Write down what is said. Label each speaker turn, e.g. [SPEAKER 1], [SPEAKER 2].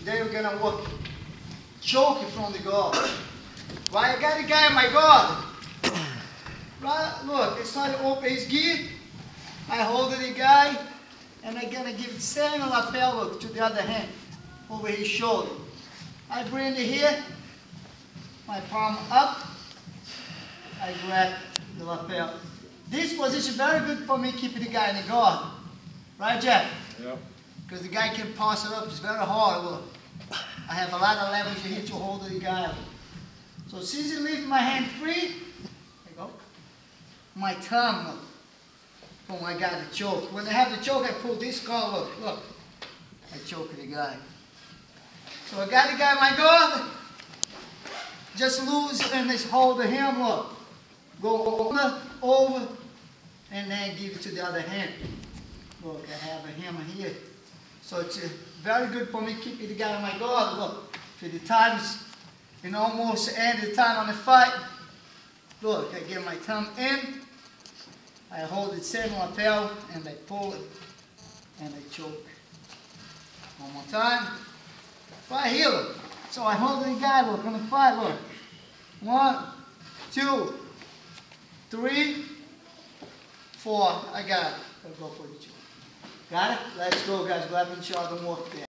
[SPEAKER 1] Today we're gonna work choke from the guard. Right, I got the guy in my guard. Right, look, it's not open his gi. I hold the guy, and I'm gonna give the same lapel look to the other hand, over his shoulder. I bring it here, my palm up, I grab the lapel. This position very good for me keeping the guy in the guard. Right, Jeff?
[SPEAKER 2] Yep.
[SPEAKER 1] Because the guy can pass it up, it's very hard, look. I have a lot of leverage here to hold the guy. So since you leave my hand free, there you go. My thumb, look. Boom, I got the choke. When I have the choke, I pull this collar, look. I choke the guy. So I got the guy in my guard. Just loose and just hold him, look. Go over, and then give it to the other hand. Look, I have a hammer here. So it's very good for me keeping the guy on my guard. Look, for the times, and almost end the time on the fight. Look, I get my thumb in, I hold the same lapel, and I pull it, and I choke. One more time. Right here, look. So I hold the guy, look, on the fight, look. 1, 2, 3, 4. I got it. I'll go for the choke. Got it? Let's go, guys. Go have each other work there.